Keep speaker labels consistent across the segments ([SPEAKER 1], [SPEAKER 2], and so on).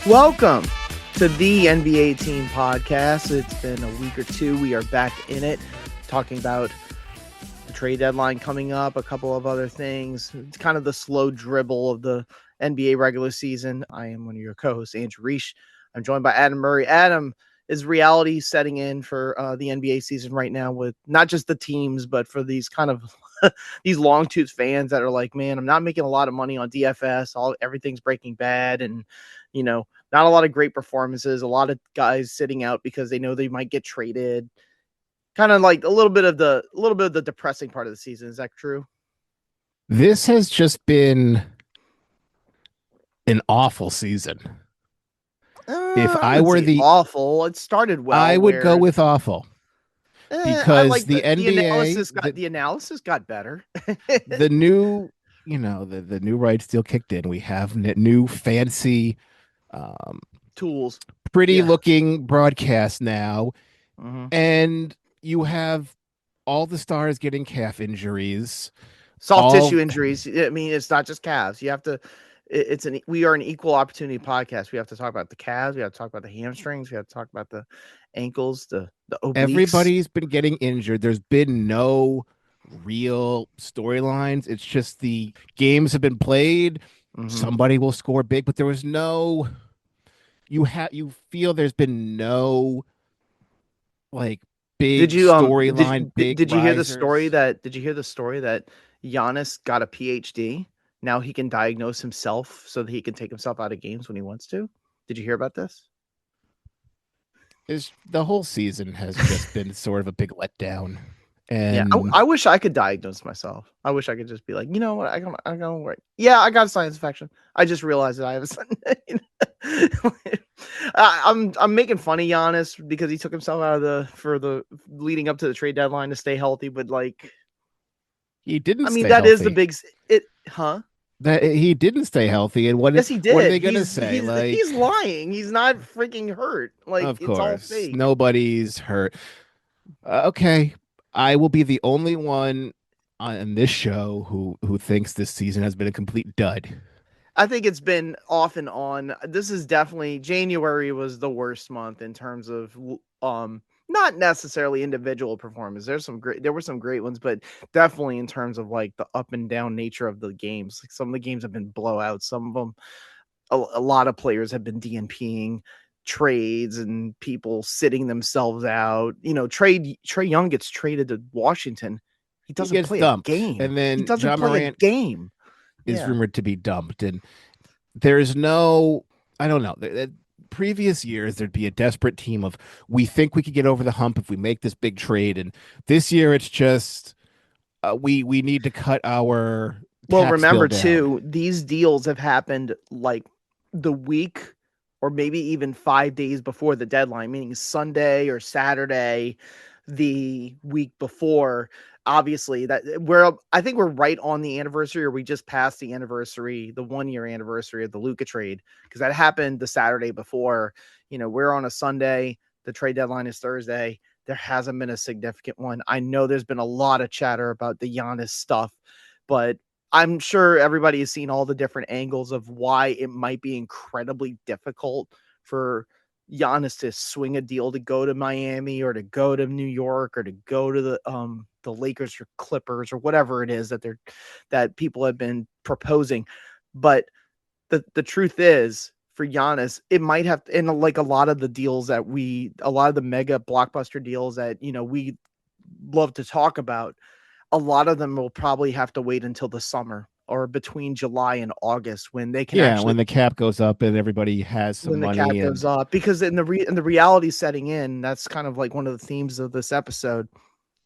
[SPEAKER 1] Welcome to the NBA Team Podcast. It's been a week or two. We are back in it, talking about the trade deadline coming up, a couple of other things. It's kind of the slow dribble of the NBA regular season. I am one of your co-hosts, Andrew Riche. I'm joined by Adam Murray. Adam, is reality setting in for the NBA season right now with not just the teams, but for these kind of these long tooth fans that are like, man, I'm not making a lot of money on DFS. Everything's breaking bad. And, you know, not a lot of great performances, a lot of guys sitting out because they know they might get traded. Kind of like a little bit of the depressing part of the season. Is that true?
[SPEAKER 2] This has just been an awful season. If I were
[SPEAKER 1] awful, it started well.
[SPEAKER 2] I would go with awful because the NBA,
[SPEAKER 1] the analysis got better.
[SPEAKER 2] the new rights deal kicked in. We have new fancy
[SPEAKER 1] tools,
[SPEAKER 2] pretty looking broadcast now, and you have all the stars getting calf injuries,
[SPEAKER 1] soft tissue injuries. I mean, it's not just calves. You have to. We are an equal opportunity podcast. We have to talk about the calves. We have to talk about the hamstrings. We have to talk about the ankles, the obliques.
[SPEAKER 2] Everybody's been getting injured. There's been no real storylines. It's just the games have been played. Somebody will score big, but there was no. You feel there's been no like big storyline.
[SPEAKER 1] Did you hear the story that? Did you hear the story that Giannis got a PhD? Now he can diagnose himself so that he can take himself out of games when he wants to. Did you hear about this?
[SPEAKER 2] The whole season has just been sort of a big letdown. And
[SPEAKER 1] I wish I could diagnose myself. I wish I could just be like, you know what, I don't work. Yeah, I got a sinus infection. I just realized that I have a I'm making fun of Giannis because he took himself out of for the leading up to the trade deadline to stay healthy, but like
[SPEAKER 2] he didn't.
[SPEAKER 1] I mean, that
[SPEAKER 2] healthy.
[SPEAKER 1] Is the big
[SPEAKER 2] That he didn't stay healthy, and
[SPEAKER 1] yes, he did.
[SPEAKER 2] What are they gonna say?
[SPEAKER 1] He's lying. He's not freaking hurt. Like,
[SPEAKER 2] of course,
[SPEAKER 1] it's all fake.
[SPEAKER 2] Nobody's hurt. Okay, I will be the only one on this show who thinks this season has been a complete dud.
[SPEAKER 1] I think it's been off and on. This is definitely January was the worst month in terms of not necessarily individual performance. There were some great ones, but definitely in terms of like the up and down nature of the games. Like some of the games have been blowouts. Some of them, a lot of players have been DNPing trades and people sitting themselves out. You know, Trae Young gets traded to Washington. He doesn't play a game,
[SPEAKER 2] and then
[SPEAKER 1] he doesn't
[SPEAKER 2] Ja
[SPEAKER 1] play
[SPEAKER 2] Morant
[SPEAKER 1] a game.
[SPEAKER 2] Is rumored to be dumped, and there's no. I don't know. Previous years there'd be a desperate team of we think we could get over the hump if we make this big trade, and this year it's just we need to cut our
[SPEAKER 1] remember too, these deals have happened like the week or maybe even 5 days before the deadline, meaning Sunday or Saturday the week before. Obviously I think we're right on the anniversary, or we just passed the anniversary, the 1 year anniversary of the Luka trade, because that happened the Saturday before. You know, we're on a Sunday. The trade deadline is Thursday. There hasn't been a significant one. I know there's been a lot of chatter about the Giannis stuff, but I'm sure everybody has seen all the different angles of why it might be incredibly difficult for Giannis to swing a deal to go to Miami or to go to New York or to go to the Lakers or Clippers or whatever it is that people have been proposing. But the truth is, for Giannis, it might have, and like a lot of the mega blockbuster deals that, you know, we love to talk about, a lot of them will probably have to wait until the summer or between July and August when they can
[SPEAKER 2] when the cap goes up and everybody has some money.
[SPEAKER 1] When the cap goes up, because in the reality setting in, that's kind of like one of the themes of this episode,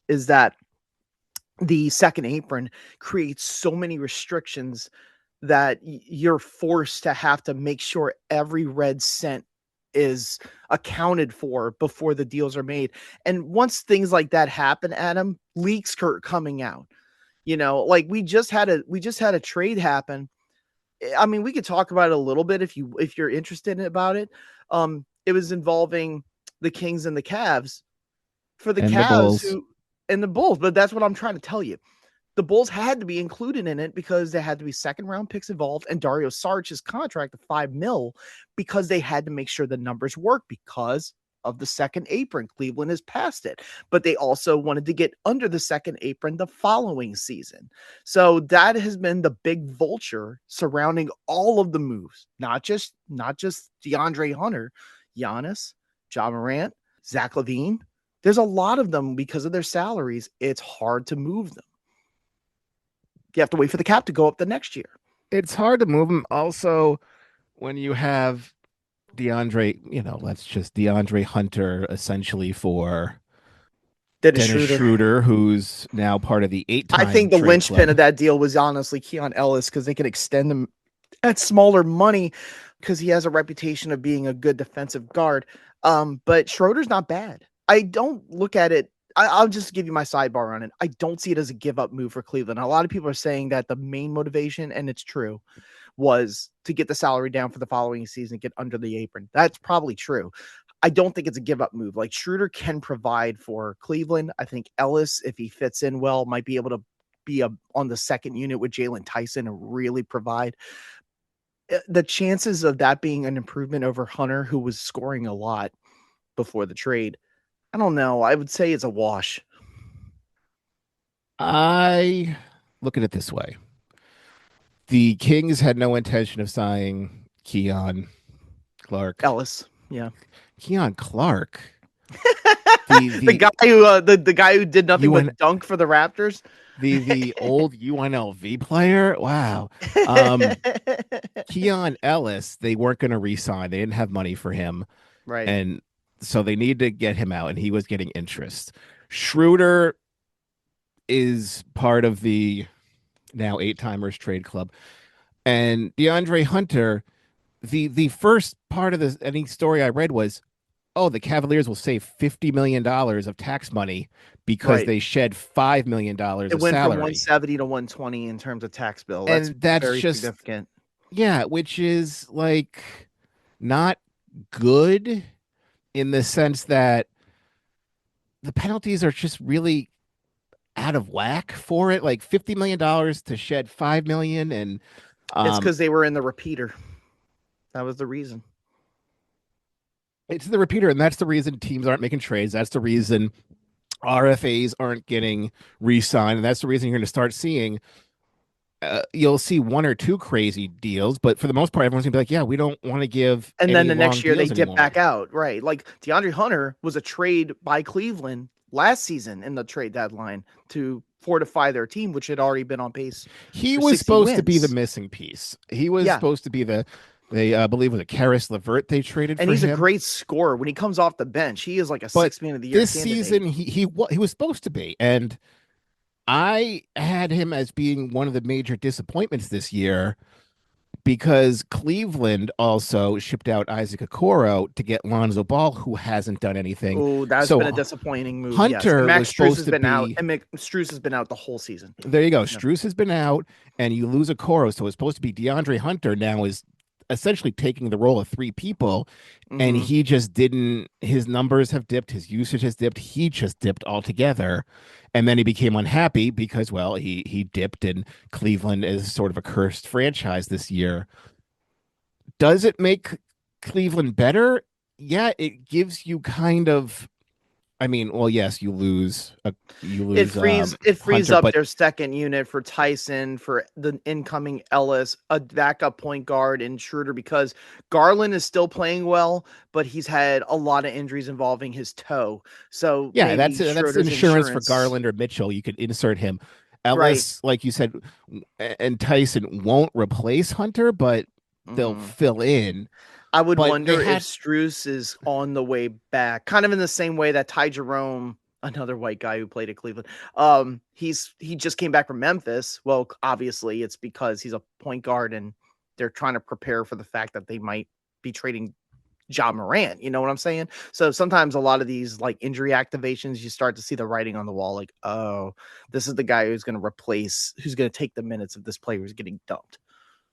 [SPEAKER 1] is that the second apron creates so many restrictions that you're forced to have to make sure every red cent is accounted for before the deals are made. And once things like that happen, Adam, leaks start coming out. You know, like we just had a trade happen. I mean, we could talk about it a little bit if you're interested about it. It was involving the Kings and the Cavs. For the Cavs and the Bulls, but that's what I'm trying to tell you. the Bulls had to be included in it because there had to be second round picks involved, and Dario Saric's contract of $5 million, because they had to make sure the numbers work because of the second apron. Cleveland has passed it, but they also wanted to get under the second apron the following season. So that has been the big vulture surrounding all of the moves, not just DeAndre Hunter, Giannis, Ja Morant, Zach LaVine. There's a lot of them because of their salaries. It's hard to move them. You have to wait for the cap to go up the next year.
[SPEAKER 2] It's hard to move him. Also, when you have DeAndre, let's just DeAndre Hunter essentially for Dennis Schroeder, who's now part of the 8-time
[SPEAKER 1] I think the
[SPEAKER 2] trade
[SPEAKER 1] linchpin
[SPEAKER 2] club.
[SPEAKER 1] of that deal was honestly Keon Ellis, because they could extend him at smaller money because he has a reputation of being a good defensive guard. But Schroeder's not bad. I don't look at it. I'll just give you my sidebar on it. I don't see it as a give up move for Cleveland. A lot of people are saying that the main motivation, and it's true, was to get the salary down for the following season, get under the apron. That's probably true. I don't think it's a give up move. Like, Schroeder can provide for Cleveland. I think Ellis, if he fits in well, might be able to be on the second unit with Jalen Tyson and really provide. The chances of that being an improvement over Hunter, who was scoring a lot before the trade, I don't know. I would say it's a wash.
[SPEAKER 2] I look at it this way. The Kings had no intention of signing Keon Clark.
[SPEAKER 1] Ellis, yeah.
[SPEAKER 2] Keon Clark.
[SPEAKER 1] The guy who did nothing but dunk for the Raptors.
[SPEAKER 2] The old UNLV player. Wow. Keon Ellis, they weren't going to re-sign. They didn't have money for him.
[SPEAKER 1] Right.
[SPEAKER 2] And so they needed to get him out, and he was getting interest. Schroeder is part of the now 8-timers trade club. And DeAndre Hunter, the first part of this any story I read was, oh, the Cavaliers will save $50 million of tax money because they shed $5 million of salary.
[SPEAKER 1] It went from 170 to 120 in terms of tax bill. That's very just significant.
[SPEAKER 2] Yeah, which is like not good in the sense that the penalties are just really out of whack for it. Like $50 million to shed $5 million, and
[SPEAKER 1] it's because they were in the repeater. That was the reason.
[SPEAKER 2] It's the repeater, and that's the reason teams aren't making trades. That's the reason RFAs aren't getting re-signed, and that's the reason you're going to start seeing. You'll see one or two crazy deals, but for the most part, everyone's gonna be like, "Yeah, we don't want to give."
[SPEAKER 1] And then the next year they dip back out, right? Like DeAndre Hunter was a trade by Cleveland last season in the trade deadline to fortify their team, which had already been on pace.
[SPEAKER 2] He was supposed to be the missing piece. He was supposed to be they believe it was a Karis LeVert they traded
[SPEAKER 1] and
[SPEAKER 2] for him.
[SPEAKER 1] And he's a great scorer. When he comes off the bench, he is like a 6 man of the year
[SPEAKER 2] this
[SPEAKER 1] candidate.
[SPEAKER 2] Season, he was supposed to be. And I had him as being one of the major disappointments this year because Cleveland also shipped out Isaac Okoro to get Lonzo Ball, who hasn't done anything.
[SPEAKER 1] Oh, that's been a disappointing move.
[SPEAKER 2] Hunter
[SPEAKER 1] Max
[SPEAKER 2] was
[SPEAKER 1] Strus
[SPEAKER 2] supposed
[SPEAKER 1] has
[SPEAKER 2] to
[SPEAKER 1] been
[SPEAKER 2] be
[SPEAKER 1] out, and Strus has been out the whole season.
[SPEAKER 2] There you go. Strus has been out, and you lose Okoro, so it's supposed to be DeAndre Hunter now is essentially taking the role of three people, and he just didn't. His numbers have dipped, his usage has dipped, he just dipped altogether, and then he became unhappy because, well, he dipped, and Cleveland is sort of a cursed franchise this year. Does it make Cleveland better? Yeah, it gives you kind of. I mean, well, yes, you lose.
[SPEAKER 1] It frees
[SPEAKER 2] Hunter,
[SPEAKER 1] up their second unit for Tyson, for the incoming Ellis, a backup point guard in Schroeder, because Garland is still playing well, but he's had a lot of injuries involving his toe. So
[SPEAKER 2] yeah, that's insurance for Garland or Mitchell. You could insert him. Ellis, like you said, and Tyson won't replace Hunter, but they'll fill in.
[SPEAKER 1] I would wonder if Strus is on the way back, kind of in the same way that Ty Jerome, another white guy who played at Cleveland, he just came back from Memphis. Well, obviously it's because he's a point guard and they're trying to prepare for the fact that they might be trading Ja Morant. You know what I'm saying? So sometimes a lot of these like injury activations, you start to see the writing on the wall, like, oh, this is the guy who's going to take the minutes of this player who's getting dumped.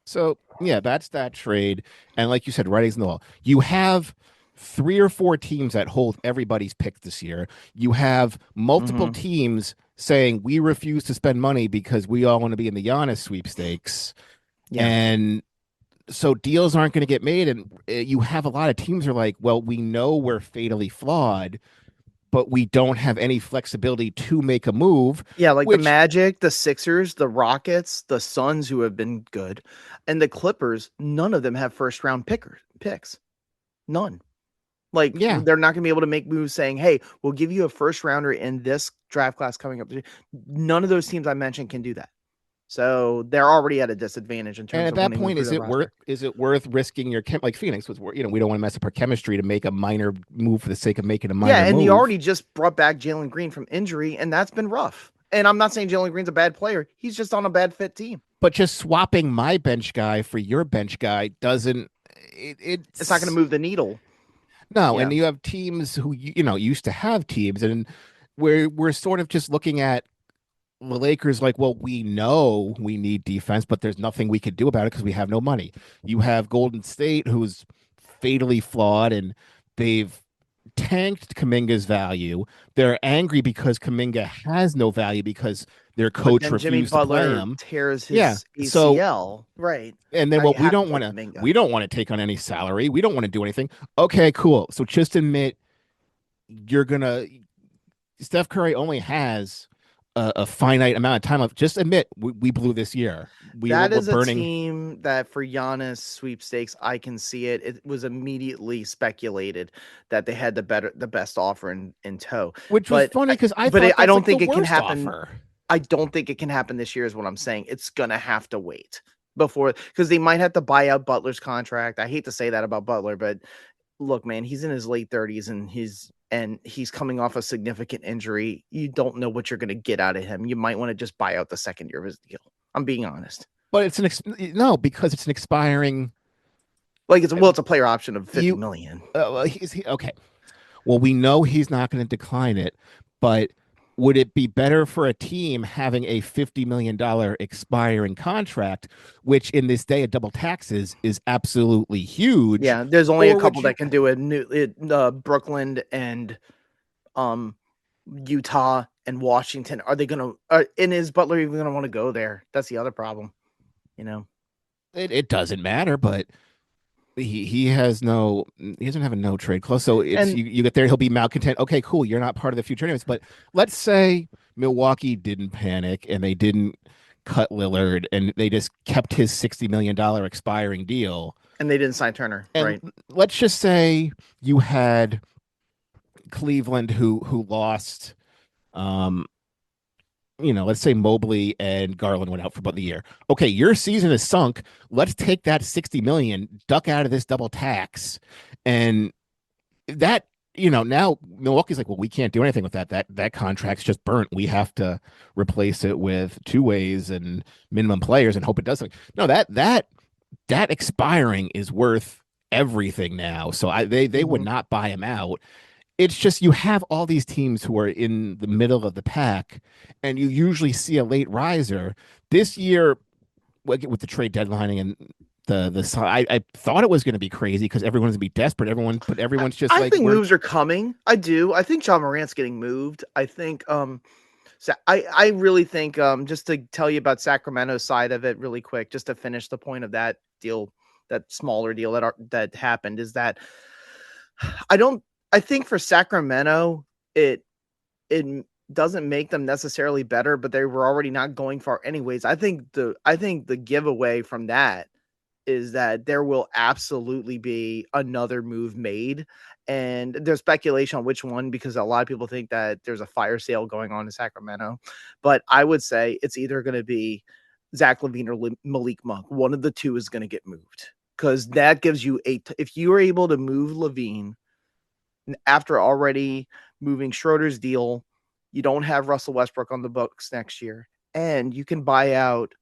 [SPEAKER 2] So, yeah, that's that trade. And like you said, writing's on the wall. You have 3 or 4 teams that hold everybody's pick this year. You have multiple teams saying we refuse to spend money because we all want to be in the Giannis sweepstakes.
[SPEAKER 1] Yeah.
[SPEAKER 2] And so deals aren't going to get made. And you have a lot of teams are like, well, we know we're fatally flawed, but we don't have any flexibility to make a move,
[SPEAKER 1] Yeah, like the
[SPEAKER 2] which,
[SPEAKER 1] Magic, the Sixers, the Rockets, the Suns, who have been good, and the Clippers, none of them have first round picks. None. Like
[SPEAKER 2] yeah.
[SPEAKER 1] they're not going to be able to make moves saying, "Hey, we'll give you a first rounder in this draft class coming up." None of those teams I mentioned can do that. So they're already at a disadvantage in
[SPEAKER 2] And
[SPEAKER 1] terms
[SPEAKER 2] at
[SPEAKER 1] of when
[SPEAKER 2] that
[SPEAKER 1] they move
[SPEAKER 2] point,
[SPEAKER 1] through their roster.
[SPEAKER 2] is it worth risking your like Phoenix was, we don't want to mess up our chemistry to make a minor move for the sake of making a
[SPEAKER 1] Yeah,
[SPEAKER 2] minor
[SPEAKER 1] and you
[SPEAKER 2] move.
[SPEAKER 1] already just brought back Jalen Green from injury, and that's been rough. And I'm not saying Jalen Green's a bad player; he's just on a bad fit team.
[SPEAKER 2] But just swapping my bench guy for your bench guy doesn't
[SPEAKER 1] It's not going to
[SPEAKER 2] it's
[SPEAKER 1] move the needle.
[SPEAKER 2] no.
[SPEAKER 1] Yeah,
[SPEAKER 2] And you have teams who used to have teams, and we're sort of just looking at the Lakers like, well, we know we need defense, but there's nothing we could do about it because we have no money. You have Golden State, who's fatally flawed, and they've tanked Kaminga's value. They're angry because Kaminga has no value because their
[SPEAKER 1] but
[SPEAKER 2] coach
[SPEAKER 1] then Jimmy
[SPEAKER 2] refused to play
[SPEAKER 1] Butler
[SPEAKER 2] him.
[SPEAKER 1] tears
[SPEAKER 2] Yeah.
[SPEAKER 1] his
[SPEAKER 2] So,
[SPEAKER 1] ACL. Right
[SPEAKER 2] and then
[SPEAKER 1] now, you
[SPEAKER 2] what
[SPEAKER 1] have to play Kaminga.
[SPEAKER 2] we don't want to take on any salary. We don't want to do anything. Okay, cool. So just admit you're gonna Steph Curry only has a finite amount of time left. Just admit we blew this year.
[SPEAKER 1] That
[SPEAKER 2] We're
[SPEAKER 1] is a
[SPEAKER 2] burning,
[SPEAKER 1] team that for Giannis sweepstakes, I can see it. It was immediately speculated that they had the best offer in tow.
[SPEAKER 2] which was
[SPEAKER 1] But
[SPEAKER 2] funny
[SPEAKER 1] I,
[SPEAKER 2] because I
[SPEAKER 1] but
[SPEAKER 2] thought
[SPEAKER 1] I
[SPEAKER 2] that's
[SPEAKER 1] don't
[SPEAKER 2] like the
[SPEAKER 1] think it can
[SPEAKER 2] worst
[SPEAKER 1] happen.
[SPEAKER 2] offer.
[SPEAKER 1] I don't think it can happen this year. Is what I'm saying. It's gonna have to wait before because they might have to buy out Butler's contract. I hate to say that about Butler, but look, man, he's in his late 30s and he's coming off a significant injury. You don't know what you're going to get out of him. You might want to just buy out the second year of his deal. I'm being honest.
[SPEAKER 2] But no, because it's an expiring.
[SPEAKER 1] Like it's a player option of 50
[SPEAKER 2] You
[SPEAKER 1] million.
[SPEAKER 2] okay. Well, we know he's not going to decline it, but would it be better for a team having a $50 million expiring contract, which in this day of double taxes is absolutely huge?
[SPEAKER 1] Yeah, there's only a
[SPEAKER 2] Or would
[SPEAKER 1] couple
[SPEAKER 2] you
[SPEAKER 1] that can do it. Brooklyn and um Utah and Washington. Are they going to? And is Butler even going to want to go there? That's the other problem. You know.
[SPEAKER 2] it doesn't matter, but he doesn't have a no trade clause. So it's
[SPEAKER 1] And
[SPEAKER 2] you get there, he'll be malcontent. Okay, cool. You're not part of the future anyways. But let's say Milwaukee didn't panic and they didn't cut Lillard and they just kept his $60 million expiring deal.
[SPEAKER 1] they didn't sign Turner,
[SPEAKER 2] And
[SPEAKER 1] right?
[SPEAKER 2] let's just say you had Cleveland who lost um let's say Mobley and Garland went out for about the year. Okay, your season is sunk. Let's take that 60 million, duck out of this double tax. And that, now Milwaukee's like, well, we can't do anything with that. That contract's just burnt. We have to replace it with two ways and minimum players and hope it does something. No, that expiring is worth everything now. So they would not buy him out. It's just you have all these teams who are in the middle of the pack, and you usually see a late riser. This year, with the trade deadlining and I thought it was going to be crazy because everyone's going to be desperate. Everyone's just
[SPEAKER 1] I
[SPEAKER 2] like
[SPEAKER 1] think moves are coming. I do. I think Ja Morant's getting moved. I think I really think just to tell you about Sacramento's side of it really quick, just to finish the point of that deal, that smaller deal that happened is that I don't I think for Sacramento it doesn't make them necessarily better, but they were already not going far anyways. I think the giveaway from that is that there will absolutely be another move made. And there's speculation on which one because a lot of people think that there's a fire sale going on in Sacramento. But I would say it's either going to be Zach LaVine or Malik Monk. One of the two is going to get moved because that gives you if you are able to move LaVine after already moving Schroeder's deal, you don't have Russell Westbrook on the books next year, and you can buy out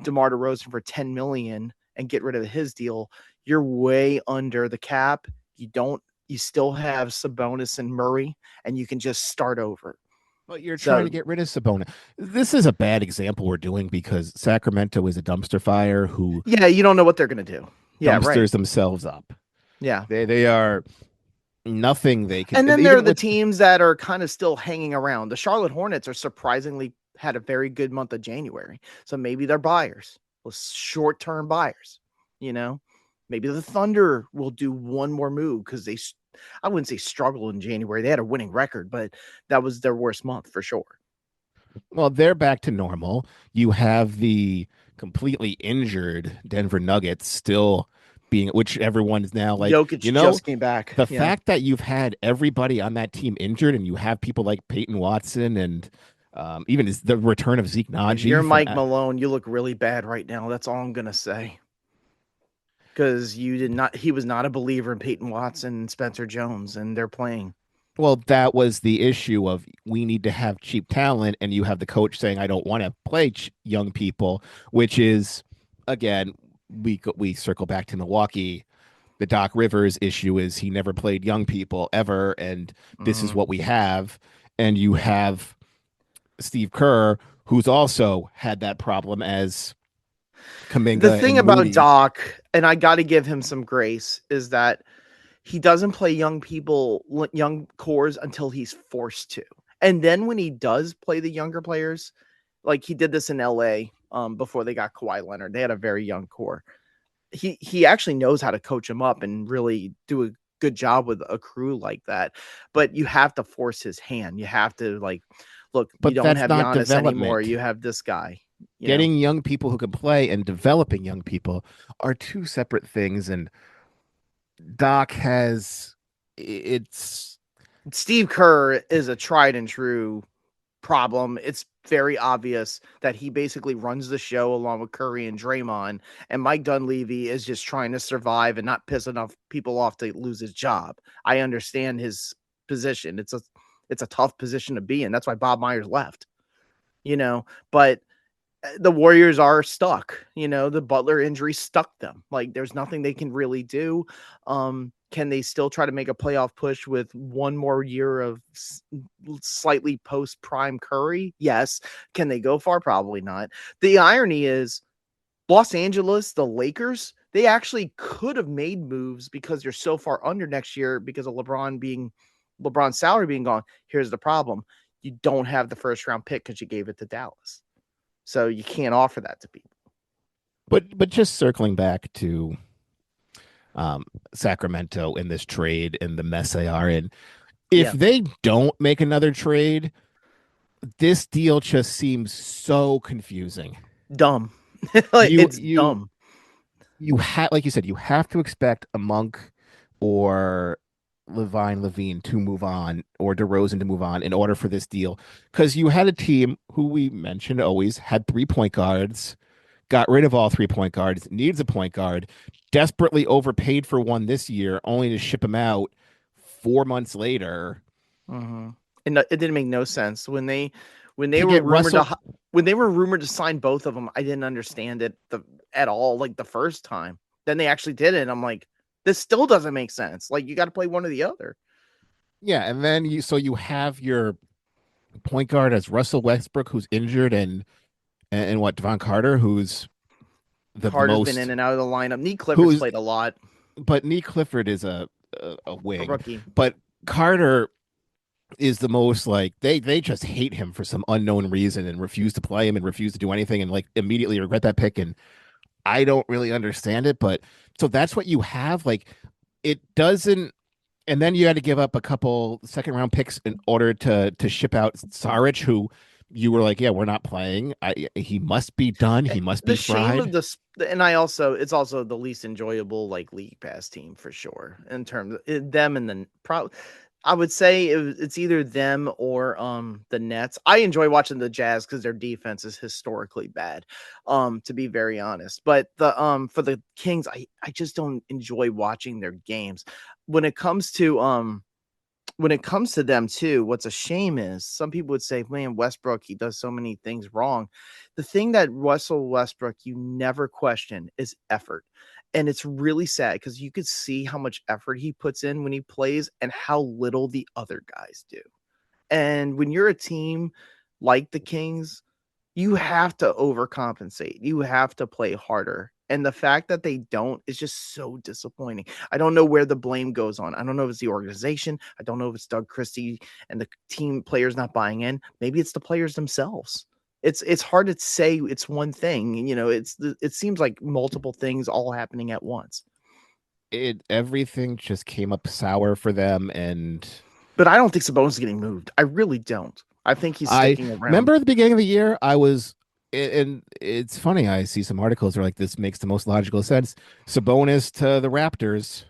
[SPEAKER 1] DeMar DeRozan for $10 million and get rid of his deal. You're way under the cap. You still have Sabonis and Murray, and you can just start over.
[SPEAKER 2] but you're trying
[SPEAKER 1] So
[SPEAKER 2] to get rid of Sabonis. This is a bad example we're doing because Sacramento is a dumpster fire who
[SPEAKER 1] yeah, you don't know what they're gonna do. Yeah, right.
[SPEAKER 2] dumpsters themselves up.
[SPEAKER 1] Yeah.
[SPEAKER 2] They are nothing they could.
[SPEAKER 1] And then there are
[SPEAKER 2] Even
[SPEAKER 1] the
[SPEAKER 2] with
[SPEAKER 1] teams that are kind of still hanging around. The Charlotte Hornets are surprisingly had a very good month of January. So maybe they're buyers, short-term buyers, you know. Maybe the Thunder will do one more move because I wouldn't say struggle in January. They had a winning record, but that was their worst month for sure.
[SPEAKER 2] well, they're back to normal. You have the completely injured Denver Nuggets still being, which everyone is now like,
[SPEAKER 1] Jokic just came back.
[SPEAKER 2] the
[SPEAKER 1] Yeah.
[SPEAKER 2] fact that you've had everybody on that team injured and you have people like Peyton Watson and even is the return of Zeke
[SPEAKER 1] If you're
[SPEAKER 2] Naji from
[SPEAKER 1] Mike Malone, you look really bad right now. That's all I'm gonna say. Because he was not a believer in Peyton Watson and Spencer Jones, and they're playing.
[SPEAKER 2] well, that was the issue of we need to have cheap talent, and you have the coach saying I don't want to play young people, which is again we circle back to Milwaukee. The Doc Rivers issue is he never played young people ever, and this is what we have. And you have Steve Kerr, who's also had that problem as
[SPEAKER 1] The
[SPEAKER 2] Kaminga
[SPEAKER 1] thing
[SPEAKER 2] and
[SPEAKER 1] about
[SPEAKER 2] Moody.
[SPEAKER 1] Doc, and I got to give him some grace, is that he doesn't play young cores until he's forced to. And then when he does play the younger players, like he did this in LA before they got Kawhi Leonard, they had a very young core. He actually knows how to coach them up and really do a good job with a crew like that. But you have to force his hand. You have to look, you
[SPEAKER 2] But
[SPEAKER 1] don't
[SPEAKER 2] that's
[SPEAKER 1] have
[SPEAKER 2] not
[SPEAKER 1] Giannis anymore.
[SPEAKER 2] development.
[SPEAKER 1] You have this guy.
[SPEAKER 2] Getting young people who can play and developing young people are two separate things. And Doc has it's
[SPEAKER 1] Steve Kerr is a tried and true problem. It's very obvious that he basically runs the show along with Curry and Draymond, and Mike Dunleavy is just trying to survive and not piss enough people off to lose his job. I understand his position. It's a tough position to be in. That's why Bob Myers left. But the Warriors are stuck. The Butler injury stuck them. Like there's nothing they can really do. Can they still try to make a playoff push with one more year of slightly post prime Curry? Yes. Can they go far? Probably not. The irony is Los Angeles, the Lakers, they actually could have made moves because you're so far under next year because of LeBron's salary being gone. Here's the problem. You don't have the first round pick because you gave it to Dallas. So you can't offer that to people.
[SPEAKER 2] but just circling back to Sacramento in this trade and the mess they are in. If
[SPEAKER 1] Yeah.
[SPEAKER 2] they don't make another trade, this deal just seems so confusing.
[SPEAKER 1] Dumb.
[SPEAKER 2] You
[SPEAKER 1] It's
[SPEAKER 2] you
[SPEAKER 1] dumb.
[SPEAKER 2] you have like you said, you have to expect a Monk or Levine to move on or DeRozan to move on in order for this deal. Because you had a team who we mentioned always had 3 point guards, got rid of all 3 point guards, needs a point guard, desperately overpaid for one this year, only to ship him out 4 months later.
[SPEAKER 1] Mm-hmm. And it didn't make no sense when they
[SPEAKER 2] To
[SPEAKER 1] were
[SPEAKER 2] get
[SPEAKER 1] rumored
[SPEAKER 2] Russell,
[SPEAKER 1] to sign both of them. I didn't understand it at all. Like the first time, then they actually did it. And I'm like, this still doesn't make sense. Like you got to play one or the other.
[SPEAKER 2] yeah, and then you have your point guard as Russell Westbrook, who's injured, and what Devon Carter, who's the
[SPEAKER 1] Carter's been in
[SPEAKER 2] most
[SPEAKER 1] and out of the lineup. Neat Clifford's
[SPEAKER 2] who's
[SPEAKER 1] played a lot.
[SPEAKER 2] but Nee Clifford is a
[SPEAKER 1] A
[SPEAKER 2] wing,
[SPEAKER 1] rookie.
[SPEAKER 2] but Carter is the most like they just hate him for some unknown reason and refuse to play him and refuse to do anything and like immediately regret that pick. And I don't really understand it, but so that's what you have. Like it doesn't, and then you had to give up a couple second round picks in order to ship out Saric, who you were like, yeah, we're not playing. He must be done. He must
[SPEAKER 1] The
[SPEAKER 2] be
[SPEAKER 1] shame of
[SPEAKER 2] fried.
[SPEAKER 1] this, and it's also the least enjoyable like league pass team for sure in terms of them and the I would say it's either them or the Nets. I enjoy watching the Jazz because their defense is historically bad, to be very honest. But the for the Kings, I just don't enjoy watching their games. When it comes to them too, what's a shame is some people would say, man, Westbrook, he does so many things wrong. The thing that Russell Westbrook you never question is effort. And it's really sad because you could see how much effort he puts in when he plays and how little the other guys do. And when you're a team like the Kings, you have to overcompensate. You have to play harder. And the fact that they don't is just so disappointing. I don't know where the blame goes on. I don't know if it's the organization. I don't know if it's Doug Christie and the team players not buying in. Maybe it's the players themselves. It's hard to say it's one thing. It seems like multiple things all happening at once.
[SPEAKER 2] Everything just came up sour for them,
[SPEAKER 1] but I don't think Sabonis is getting moved. I really don't. I think he's
[SPEAKER 2] I
[SPEAKER 1] sticking around.
[SPEAKER 2] remember at the beginning of the year, and it's funny. I see some articles that are like, this makes the most logical sense. Sabonis to the Raptors.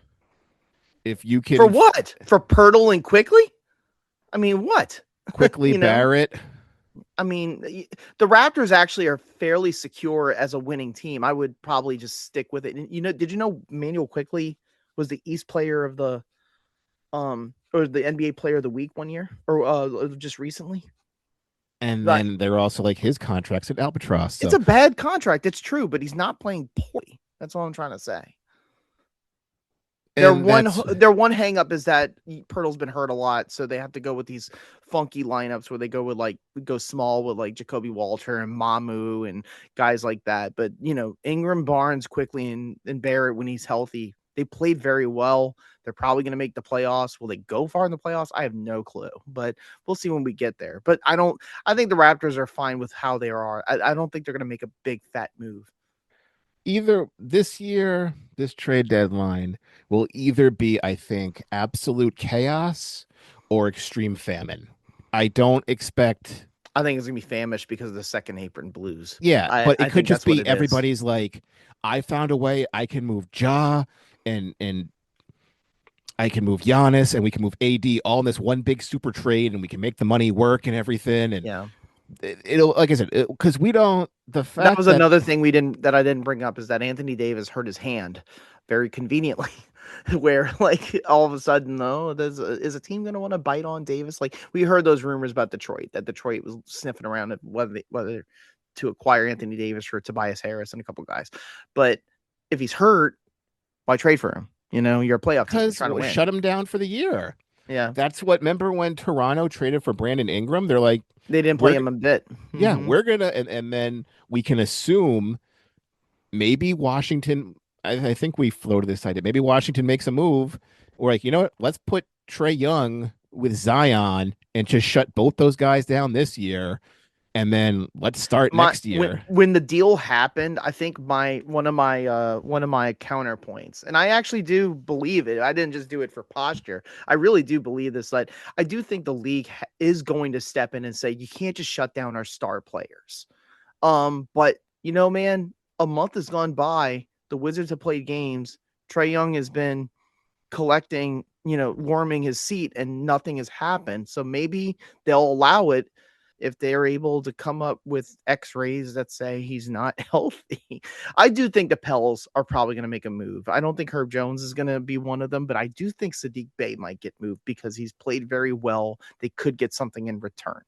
[SPEAKER 2] If you can,
[SPEAKER 1] for what? For Pirtle and Quickly? I mean, what?
[SPEAKER 2] Quickly Barrett.
[SPEAKER 1] I mean, the Raptors actually are fairly secure as a winning team. I would probably just stick with it. Did you know Manuel Quickly was the East player of the or the NBA player of the week one year or just recently?
[SPEAKER 2] And then they're also like his contracts at Albatross. So.
[SPEAKER 1] It's a bad contract. It's true, but he's not playing poorly. That's all I'm trying to say. Their one hang up is that Pirtle's been hurt a lot, so they have to go with these funky lineups where they go small with like Jacoby Walter and Mamu and guys like that. But Ingram, Barnes, Quickly, and Barrett, when he's healthy, they played very well. They're probably going to make the playoffs. Will they go far in the playoffs? I have no clue, but we'll see when we get there. But I think the Raptors are fine with how they are. I don't think they're going to make a big fat move.
[SPEAKER 2] Either this year, this trade deadline will either be, I think, absolute chaos or extreme famine. I don't expect.
[SPEAKER 1] I think it's gonna be famished because of the second apron blues.
[SPEAKER 2] Yeah, but it could just be everybody's like, I found a way. I can move Ja and I can move Giannis and we can move AD all in this one big super trade and we can make the money work and everything. And
[SPEAKER 1] yeah.
[SPEAKER 2] It'll, like I said, because we don't. The fact
[SPEAKER 1] that was another thing I didn't bring up is that Anthony Davis hurt his hand very conveniently, where like all of a sudden, though, is a team going to want to bite on Davis? Like we heard those rumors about Detroit, that Detroit was sniffing around at whether to acquire Anthony Davis or Tobias Harris and a couple guys. But if he's hurt, why trade for him? You're a playoff team trying to win.
[SPEAKER 2] Shut him down for the year.
[SPEAKER 1] Yeah,
[SPEAKER 2] that's what. Remember when Toronto traded for Brandon Ingram? They're like,
[SPEAKER 1] they didn't play him a bit.
[SPEAKER 2] Yeah, we're gonna, and then we can assume maybe Washington. I think we floated this idea. Maybe Washington makes a move. We're like, you know what? Let's put Trae Young with Zion and just shut both those guys down this year. And then let's start next year.
[SPEAKER 1] When the deal happened, I think one of my counterpoints, and I actually do believe it. I didn't just do it for posture. I really do believe this. That I do think the league is going to step in and say you can't just shut down our star players. But man, a month has gone by. The Wizards have played games. Trae Young has been collecting, warming his seat, and nothing has happened. So maybe they'll allow it. If they're able to come up with x-rays that say he's not healthy. I do think the Pels are probably going to make a move. I don't think Herb Jones is going to be one of them, but I do think Sadiq Bey might get moved because he's played very well. They could get something in return.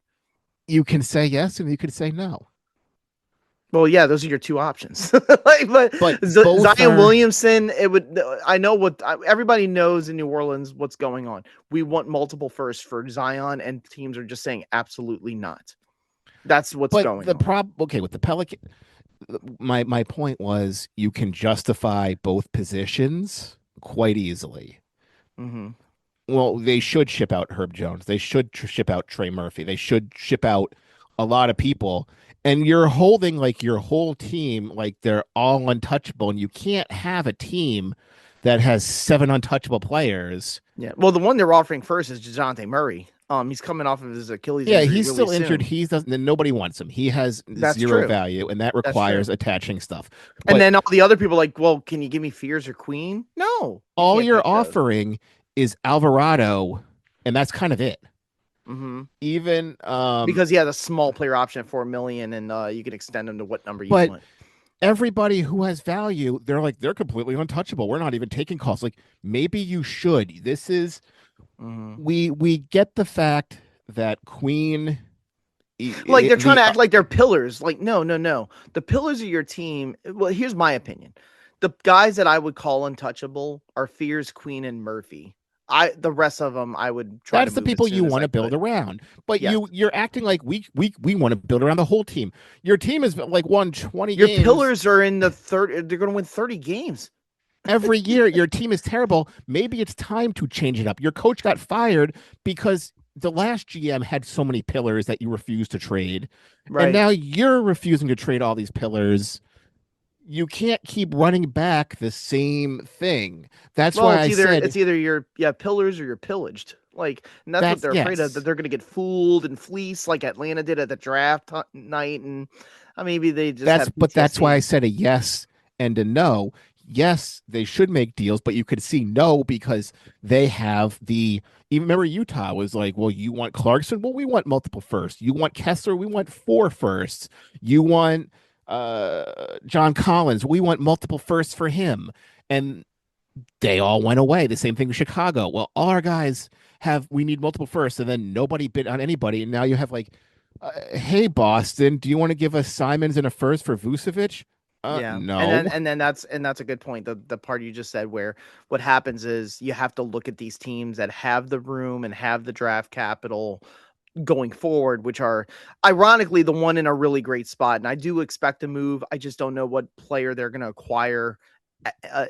[SPEAKER 2] You can say yes and you could say no.
[SPEAKER 1] Well, yeah, those are your two options. but Zion Williamson, I know what everybody knows in New Orleans what's going on. We want multiple firsts for Zion, and teams are just saying absolutely not. That's what's going on.
[SPEAKER 2] The problem, with the Pelican, my point was you can justify both positions quite easily.
[SPEAKER 1] Mm-hmm.
[SPEAKER 2] Well, they should ship out Herb Jones. They should ship out Trey Murphy. They should ship out a lot of people. And you're holding like your whole team like they're all untouchable, and you can't have a team that has 7 untouchable players.
[SPEAKER 1] Yeah. Well, the one they're offering first is DeJounte Murray. He's coming off of his Achilles.
[SPEAKER 2] Yeah, he's really still injured. He doesn't. Then nobody wants him. He has zero value, and that requires attaching stuff.
[SPEAKER 1] But, and then all the other people are like, well, can you give me Fears or Queen? No.
[SPEAKER 2] All you're offering is Alvarado, and that's kind of it.
[SPEAKER 1] Mm-hmm.
[SPEAKER 2] Even
[SPEAKER 1] because he has a small player option at $4 million, and you can extend him to what number you want.
[SPEAKER 2] Everybody who has value, they're completely untouchable. We're not even taking calls. Like maybe you should. This is we get the fact that Queen,
[SPEAKER 1] like they're trying to act like they're pillars. Like no. The pillars of your team. Well, here's my opinion. The guys that I would call untouchable are Fears, Queen, and Murphy. the rest of them I would try to
[SPEAKER 2] That's the
[SPEAKER 1] move as
[SPEAKER 2] people you
[SPEAKER 1] soon as
[SPEAKER 2] want
[SPEAKER 1] I
[SPEAKER 2] to build
[SPEAKER 1] could.
[SPEAKER 2] around. But
[SPEAKER 1] Yes.
[SPEAKER 2] you're acting like we want to build around the whole team. Your team has like won 20
[SPEAKER 1] Your
[SPEAKER 2] games
[SPEAKER 1] pillars are in the third. They're going to win 30 games.
[SPEAKER 2] every year. Your team is terrible. Maybe it's time to change it up. Your coach got fired because the last GM had so many pillars that you refused to trade. And
[SPEAKER 1] Right.
[SPEAKER 2] now you're refusing to trade all these pillars. You can't keep running back the same thing. That's
[SPEAKER 1] Well,
[SPEAKER 2] why I said
[SPEAKER 1] it's either your pillars or you're pillaged. Like, and that's what
[SPEAKER 2] that's
[SPEAKER 1] they're afraid of, that
[SPEAKER 2] yes.
[SPEAKER 1] they're going to get fooled and fleeced like Atlanta did at the draft night, and maybe they just have
[SPEAKER 2] That's why
[SPEAKER 1] PTSD.
[SPEAKER 2] I said a yes and a no. Yes, they should make deals, but you could see no because they have the even remember Utah was like, well, you want Clarkson? Well, we want multiple firsts. You want Kessler? We want four firsts. You want John Collins? We want multiple firsts for him. And they all went away. The same thing with Chicago. Well, all our guys have we need multiple firsts, and then nobody bid on anybody. And now you have like, hey Boston, do you want to give us Simons and a first for Vucevic?
[SPEAKER 1] Yeah.
[SPEAKER 2] No.
[SPEAKER 1] And then that's a good point. The part you just said, where what happens is you have to look at these teams that have the room and have the draft capital going forward, which are ironically the one in a really great spot. And I do expect a move. I just don't know what player they're going to acquire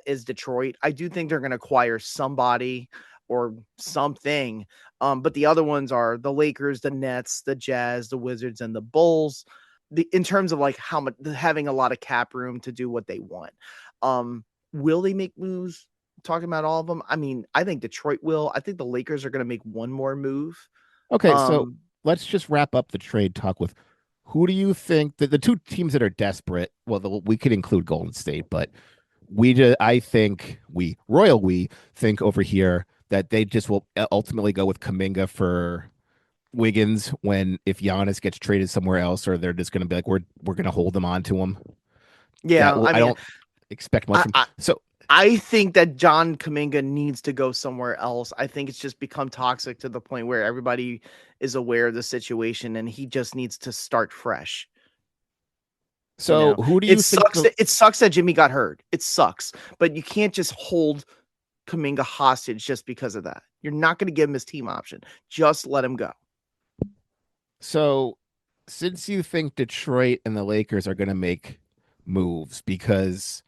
[SPEAKER 1] is Detroit. I do think they're going to acquire somebody or something. But the other ones are the Lakers, the Nets, the Jazz, the Wizards, and the Bulls. In terms of like how much having a lot of cap room to do what they want. Will they make moves? Talking about all of them. I mean, I think Detroit will. I think the Lakers are going to make one more move.
[SPEAKER 2] Okay, so
[SPEAKER 1] Um,
[SPEAKER 2] let's just wrap up the trade talk with who do you think that the two teams that are desperate? Well, we could include Golden State, but I think we think over here that they just will ultimately go with Kaminga for Wiggins when if Giannis gets traded somewhere else, or they're just going to be like we're going to hold them on to him. That
[SPEAKER 1] yeah,
[SPEAKER 2] will
[SPEAKER 1] I
[SPEAKER 2] I
[SPEAKER 1] mean,
[SPEAKER 2] don't expect much
[SPEAKER 1] I,
[SPEAKER 2] from.
[SPEAKER 1] I
[SPEAKER 2] So
[SPEAKER 1] I think that John Kaminga needs to go somewhere else. I think it's just become toxic to the point where everybody is aware of the situation, and he just needs to start fresh. You
[SPEAKER 2] so
[SPEAKER 1] know,
[SPEAKER 2] who do you think the
[SPEAKER 1] it sucks that Jimmy got hurt. It sucks, but you can't just hold Kaminga hostage just because of that. You're not going to give him his team option. Just let him go.
[SPEAKER 2] so since you think Detroit and the Lakers are going to make moves because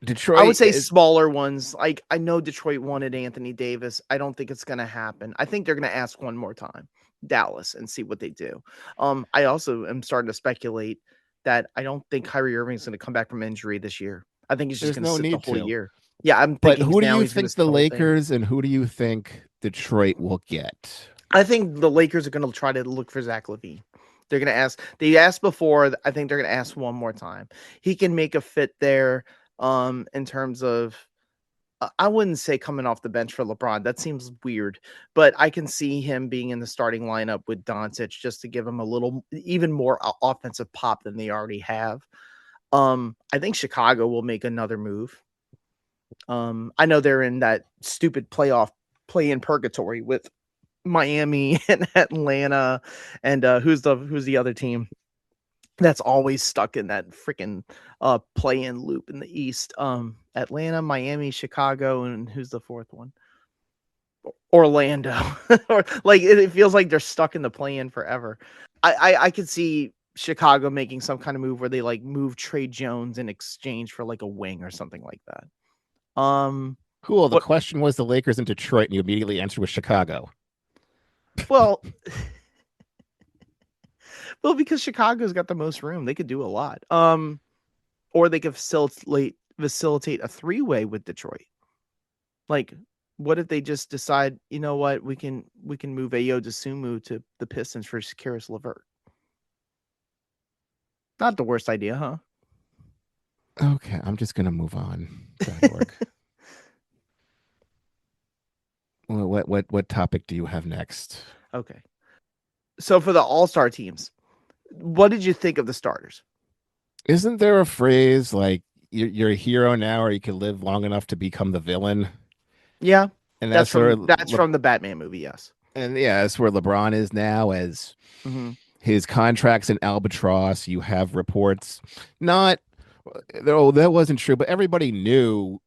[SPEAKER 1] I would
[SPEAKER 2] Detroit
[SPEAKER 1] say
[SPEAKER 2] is
[SPEAKER 1] smaller ones. Like, I know Detroit wanted Anthony Davis. I don't think it's going to happen. I think they're going to ask one more time, Dallas, and see what they do. I also am starting to speculate that I don't think Kyrie Irving is going to come back from injury this year. I think he's just
[SPEAKER 2] there's
[SPEAKER 1] going to
[SPEAKER 2] no
[SPEAKER 1] sit the
[SPEAKER 2] need
[SPEAKER 1] whole
[SPEAKER 2] to.
[SPEAKER 1] year. Yeah, I'm
[SPEAKER 2] But
[SPEAKER 1] thinking
[SPEAKER 2] who do
[SPEAKER 1] now
[SPEAKER 2] you
[SPEAKER 1] he's going to
[SPEAKER 2] think
[SPEAKER 1] sit
[SPEAKER 2] the
[SPEAKER 1] the whole thing.
[SPEAKER 2] Lakers and who do you think Detroit will get?
[SPEAKER 1] I think the Lakers are going to try to look for Zach LaVine. They're going to ask. They asked before. I think they're going to ask one more time. He can make a fit there. In terms of, I wouldn't say coming off the bench for LeBron. That seems weird, but I can see him being in the starting lineup with Doncic just to give him a little, even more offensive pop than they already have. I think Chicago will make another move. I know they're in that stupid playoff play-in purgatory with Miami and Atlanta, and who's the other team that's always stuck in that freaking play-in loop in the East? Atlanta, Miami, Chicago, and who's the fourth one? Orlando. Or like it feels like they're stuck in the play-in forever. I could see Chicago making some kind of move where they like move Trey Jones in exchange for like a wing or something like that.
[SPEAKER 2] Cool. The
[SPEAKER 1] What?
[SPEAKER 2] question was the Lakers in Detroit, and you immediately answered with Chicago.
[SPEAKER 1] Well, well, because Chicago's got the most room, they could do a lot. Or they could facilitate a three-way with Detroit. Like, what if they just decide, you know what, we can move Ayo Dosunmu to the Pistons for Karis LeVert? Not the worst idea, huh?
[SPEAKER 2] Okay, I'm just gonna move on. .org. What topic do you have next?
[SPEAKER 1] Okay. So for the All-Star teams, what did you think of the starters?
[SPEAKER 2] Isn't there a phrase like you're a hero now, or you can live long enough to become the villain?
[SPEAKER 1] Yeah,
[SPEAKER 2] And that's where
[SPEAKER 1] that's from the Batman movie. Yes.
[SPEAKER 2] and yeah, that's where LeBron is now as
[SPEAKER 1] Mm-hmm.
[SPEAKER 2] his contract's in albatross. You have reports, not though that wasn't true, but everybody knew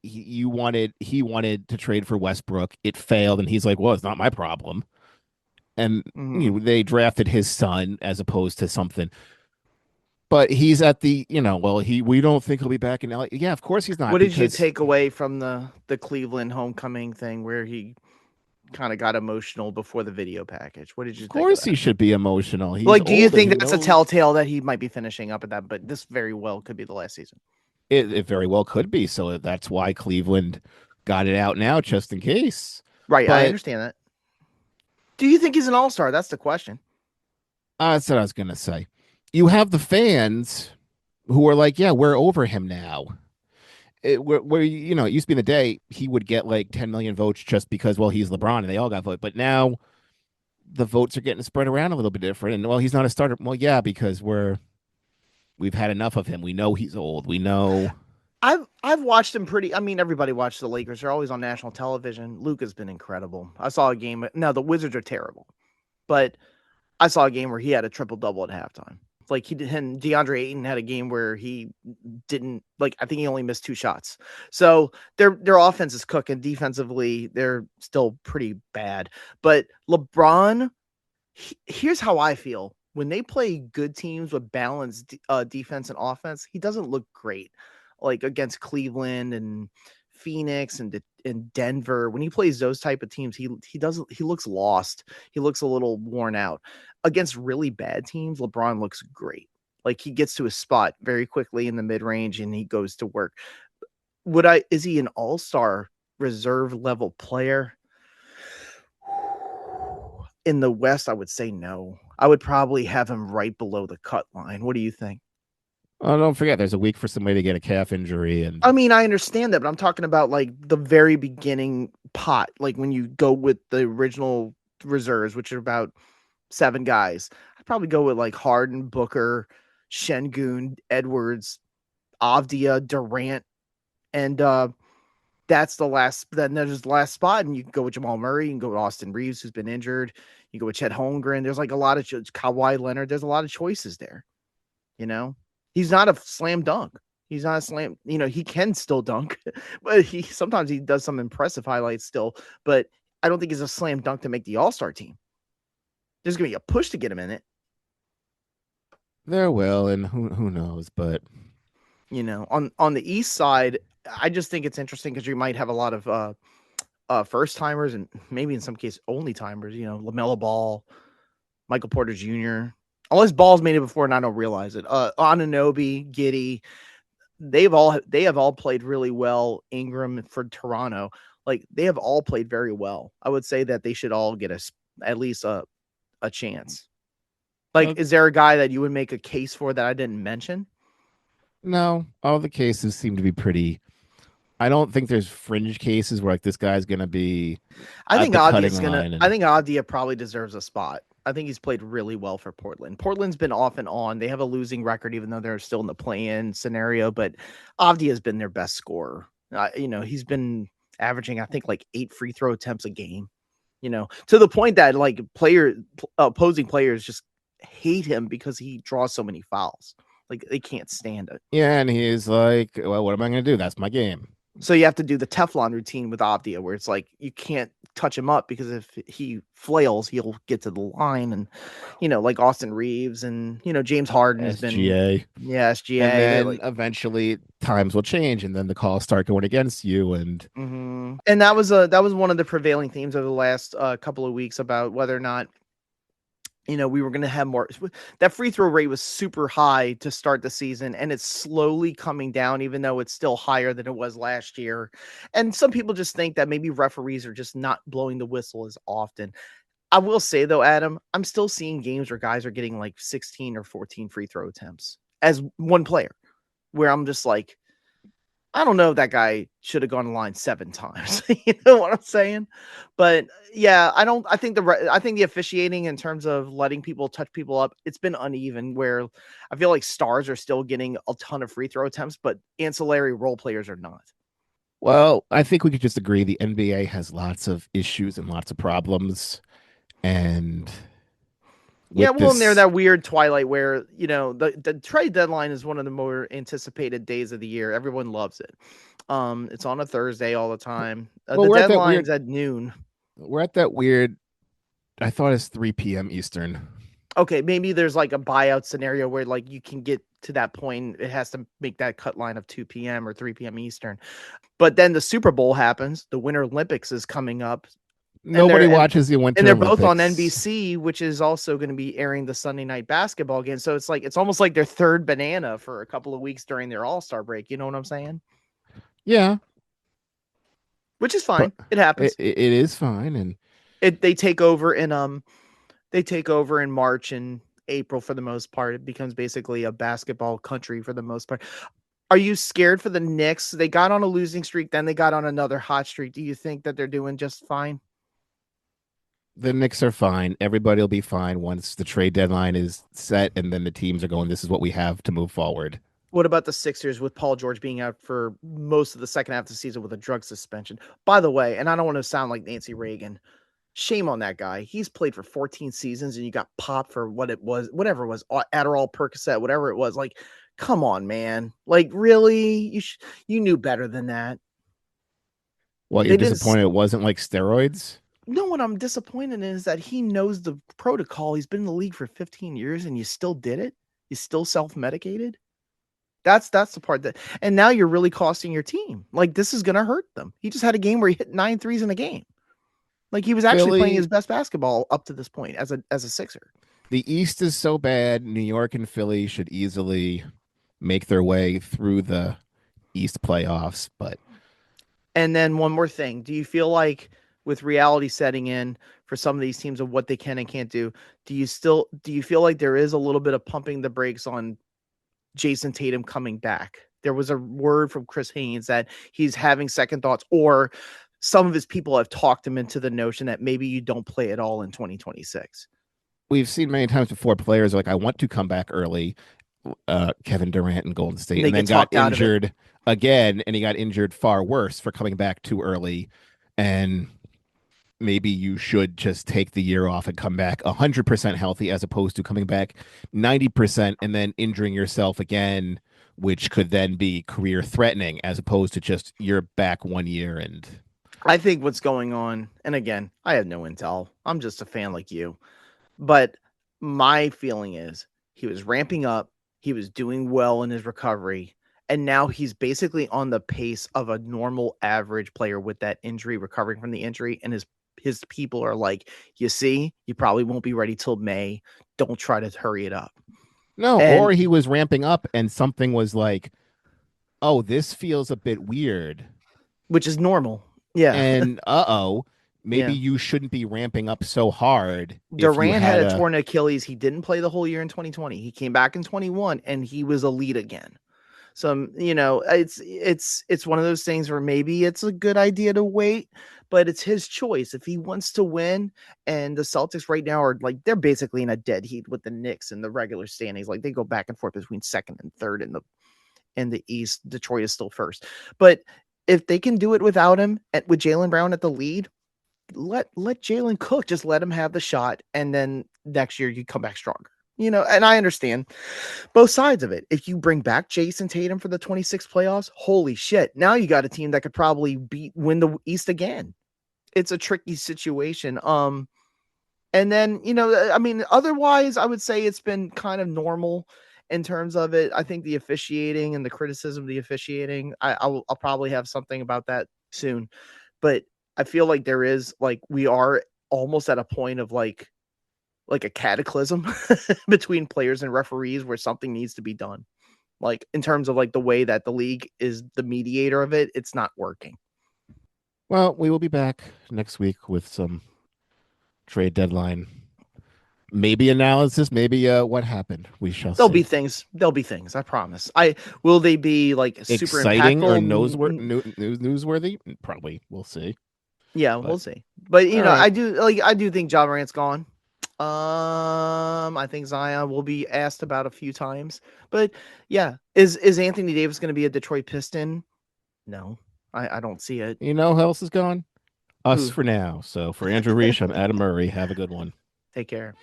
[SPEAKER 2] he wanted to trade for Westbrook. It failed, and he's like, "Well, it's not my problem." And
[SPEAKER 1] Mhm.
[SPEAKER 2] they drafted his son as opposed to something. But he's at the, well, we don't think he'll be back in LA. Yeah, of course he's not
[SPEAKER 1] What did you
[SPEAKER 2] because
[SPEAKER 1] take away from the Cleveland homecoming thing where he kind of got emotional before the video package? What did
[SPEAKER 2] of
[SPEAKER 1] you think of
[SPEAKER 2] course he
[SPEAKER 1] that?
[SPEAKER 2] should be emotional. He's
[SPEAKER 1] Like, do you
[SPEAKER 2] old and
[SPEAKER 1] think
[SPEAKER 2] he
[SPEAKER 1] that's a
[SPEAKER 2] knows
[SPEAKER 1] telltale that he might be finishing up at that? But this very well could be the last season.
[SPEAKER 2] it very well could be. So that's why Cleveland got it out now, just in case.
[SPEAKER 1] Right, I
[SPEAKER 2] But
[SPEAKER 1] understand that. Do you think he's an all-star? That's the question.
[SPEAKER 2] that's what I was gonna say. You have the fans who are like, yeah, we're over him now. Where it used to be in the day he would get like 10 million votes just because, well, he's LeBron and they all got voted. But now the votes are getting spread around a little bit different. And well, he's not a starter. Well, yeah, because we've had enough of him. We know he's old. We know.
[SPEAKER 1] I've watched him pretty. I mean, everybody watched the Lakers. They're always on national television. Luka's been incredible. I saw a game. Now the Wizards are terrible, but I saw a game where he had a triple double at halftime. Like he did, and DeAndre Ayton had a game where he didn't like. I think he only missed 2 shots. So their offense is cooking. Defensively, they're still pretty bad. But LeBron, here's how I feel. When they play good teams with balanced defense and offense, he doesn't look great. Like against Cleveland and Phoenix and Denver, when he plays those type of teams, he looks lost. He looks a little worn out. Against really bad teams, LeBron looks great. Like he gets to his spot very quickly in the mid range and he goes to work. Is he an all-star reserve level player? In the West, I would say no. I would probably have him right below the cut line. What do you think?
[SPEAKER 2] Oh, don't forget, there's a week for somebody to get a calf injury,
[SPEAKER 1] I
[SPEAKER 2] and
[SPEAKER 1] mean, I understand that, but I'm talking about like the very beginning pot, like when you go with the original reserves, which are about 7 guys. I'd probably go with like Harden, Booker, Şengün, Edwards, Avdia, Durant, and that's the last. Then there's the last spot, and you can go with Jamal Murray, you can go with Austin Reeves, who's been injured. You go with Chet Holmgren. There's like a lot of Kawhi Leonard. There's a lot of choices there. You know, he's not a slam dunk. He's not a slam. He can still dunk, but he sometimes he does some impressive highlights still. But I don't think he's a slam dunk to make the All Star team. There's gonna be a push to get him in it.
[SPEAKER 2] there will, and who knows, but
[SPEAKER 1] On the East side, I just think it's interesting because you might have a lot of first timers and maybe in some cases only timers. LaMelo Ball, Michael Porter Jr. Unless Ball's made it before and I don't realize it. Anunoby, Giddy, they have all played really well. Ingram for Toronto, like they have all played very well. I would say that they should all get at least a chance. Like,
[SPEAKER 2] uh,
[SPEAKER 1] is there a guy that you would make a case for that I didn't mention?
[SPEAKER 2] no, all the cases seem to be pretty. I don't think there's fringe cases where like this guy's gonna be
[SPEAKER 1] I
[SPEAKER 2] at
[SPEAKER 1] think
[SPEAKER 2] the
[SPEAKER 1] Avdia
[SPEAKER 2] cutting
[SPEAKER 1] is gonna.
[SPEAKER 2] line,
[SPEAKER 1] I
[SPEAKER 2] and
[SPEAKER 1] think Avdia probably deserves a spot. I think he's played really well for Portland. Portland's been off and on. They have a losing record, even though they're still in the play-in scenario. But Avdia has been their best scorer. He's been averaging, I think, like 8 free throw attempts a game. To the point that like opposing players just hate him because he draws so many fouls. Like they can't stand it.
[SPEAKER 2] yeah, and he's like, well, what am I gonna do? That's my game.
[SPEAKER 1] So you have to do the Teflon routine with Avdia, where it's like you can't touch him up because if he flails, he'll get to the line. And like Austin Reeves and James Harden has been,
[SPEAKER 2] SGA.
[SPEAKER 1] yeah,
[SPEAKER 2] And
[SPEAKER 1] SGA. They're
[SPEAKER 2] then
[SPEAKER 1] like,
[SPEAKER 2] eventually times will change, and then the calls start going against you. And
[SPEAKER 1] and that was one of the prevailing themes over the last couple of weeks about whether or not we were going to have more. That free throw rate was super high to start the season, and it's slowly coming down, even though it's still higher than it was last year. And some people just think that maybe referees are just not blowing the whistle as often. I will say, though, Adam, I'm still seeing games where guys are getting like 16 or 14 free throw attempts as one player, where I'm just like, I don't know if that guy should have gone to line 7 times. You know what I'm saying? But yeah, I don't. I think the officiating in terms of letting people touch people up, it's been uneven. Where I feel like stars are still getting a ton of free throw attempts, but ancillary role players are not.
[SPEAKER 2] well, I think we could just agree the NBA has lots of issues and lots of problems, and
[SPEAKER 1] Yeah,
[SPEAKER 2] with
[SPEAKER 1] well, and they're
[SPEAKER 2] this.
[SPEAKER 1] that weird twilight where, the trade deadline is one of the more anticipated days of the year. Everyone loves it. It's on a Thursday all the time.
[SPEAKER 2] Well,
[SPEAKER 1] The deadline's at noon.
[SPEAKER 2] we're at that weird. I thought it's 3 p.m. Eastern.
[SPEAKER 1] Okay, maybe there's like a buyout scenario where like you can get to that point. It has to make that cut line of 2 p.m. or 3 p.m. Eastern. But then the Super Bowl happens. The Winter Olympics is coming up, and
[SPEAKER 2] Nobody watches the Winter
[SPEAKER 1] they're both on
[SPEAKER 2] Olympics.
[SPEAKER 1] NBC, which is also going to be airing the Sunday night basketball game. So it's almost like their third banana for a couple of weeks during their All-Star break. You know what I'm saying?
[SPEAKER 2] Yeah,
[SPEAKER 1] Which is
[SPEAKER 2] but
[SPEAKER 1] fine. It happens.
[SPEAKER 2] it is fine. And
[SPEAKER 1] They take over in March and April for the most part. It becomes basically a basketball country for the most part. Are you scared for the Knicks? They got on a losing streak, then they got on another hot streak. Do you think that they're doing just fine?
[SPEAKER 2] the Knicks are fine. Everybody will be fine once the trade deadline is set, and then the teams are going, this is what we have to move forward.
[SPEAKER 1] What about the Sixers with Paul George being out for most of the second half of the season with a drug suspension? By the way, and I don't want to sound like Nancy Reagan, shame on that guy. He's played for 14 seasons and you got popped for whatever it was, Adderall, Percocet, whatever it was. Like, come on, man. Like, really? You knew better than that.
[SPEAKER 2] Well, you're
[SPEAKER 1] They didn't.
[SPEAKER 2] disappointed it wasn't like steroids?
[SPEAKER 1] No, what I'm disappointed in is that he knows the protocol. He's been in the league for 15 years and you still did it. You still self-medicated. That's the part that, and now you're really costing your team. Like, this is gonna hurt them. He just had a game where he hit 9 threes in a game. Like, he was actually playing his
[SPEAKER 2] Philly,
[SPEAKER 1] best basketball up to this point as a Sixer.
[SPEAKER 2] the East is so bad. New York and Philly should easily make their way through the East playoffs, but
[SPEAKER 1] And then one more thing. Do you feel like with reality setting in for some of these teams of what they can and can't do, do you feel like there is a little bit of pumping the brakes on Jason Tatum coming back? There was a word from Chris Haynes that he's having second thoughts, or some of his people have talked him into the notion that maybe you don't play at all in 2026.
[SPEAKER 2] we've seen many times before players are like, I want to come back early. Kevin Durant in Golden State,
[SPEAKER 1] And they
[SPEAKER 2] and then
[SPEAKER 1] get
[SPEAKER 2] got
[SPEAKER 1] talked out of it.
[SPEAKER 2] injured again, and he got injured far worse for coming back too early. And maybe you should just take the year off and come back 100% healthy as opposed to coming back 90% and then injuring yourself again, which could then be career threatening as opposed to just you're back 1 year. And
[SPEAKER 1] I think what's going on, and again, I have no intel. I'm just a fan like you. But my feeling is he was ramping up, he was doing well in his recovery, and now he's basically on the pace of a normal average player with that injury, recovering from the injury, and his people are like, you see, you probably won't be ready till May. Don't try to hurry it up.
[SPEAKER 2] no,
[SPEAKER 1] And
[SPEAKER 2] or he was ramping up and something was like, oh, this feels a bit weird.
[SPEAKER 1] which is normal. Yeah.
[SPEAKER 2] And maybe
[SPEAKER 1] Yeah.
[SPEAKER 2] you shouldn't be ramping up so hard if you
[SPEAKER 1] Durant had
[SPEAKER 2] had
[SPEAKER 1] a
[SPEAKER 2] a.
[SPEAKER 1] torn Achilles. He didn't play the whole year in 2020. He came back in 21 and he was elite again. So, it's one of those things where maybe it's a good idea to wait, but it's his choice. If he wants to win, and the Celtics right now are like, they're basically in a dead heat with the Knicks in the regular standings. Like, they go back and forth between second and third in the East. Detroit is still first. But if they can do it without him, with Jaylen Brown at the lead, let Jalen cook. Just let him have the shot, and then next year you come back stronger. And I understand both sides of it. If you bring back Jason Tatum for the 26 playoffs, holy shit. Now you got a team that could probably win the East again. It's a tricky situation. And then, I mean, otherwise, I would say it's been kind of normal in terms of it. I think the officiating and the criticism of the officiating, I'll probably have something about that soon. But I feel like there is, like, we are almost at a point of like a cataclysm between players and referees where something needs to be done. Like, in terms of like the way that the league is the mediator of it, it's not working.
[SPEAKER 2] Well, we will be back next week with some trade deadline, maybe analysis, maybe what happened. We shall
[SPEAKER 1] There'll be
[SPEAKER 2] see.
[SPEAKER 1] things. There'll be things. I promise. Will they be like super
[SPEAKER 2] Exciting or
[SPEAKER 1] impactful?
[SPEAKER 2] newsworthy? Probably. We'll see.
[SPEAKER 1] Yeah,
[SPEAKER 2] But
[SPEAKER 1] we'll see. But
[SPEAKER 2] all right.
[SPEAKER 1] I do think Ja Morant's gone. I think Zion will be asked about a few times. But yeah, is Anthony Davis going to be a Detroit Piston? No, I don't see it.
[SPEAKER 2] You know who else is gone? Us
[SPEAKER 1] Who?
[SPEAKER 2] for now. So for Andrew Riche, I'm Adam Murray. Have a good one.
[SPEAKER 1] Take care.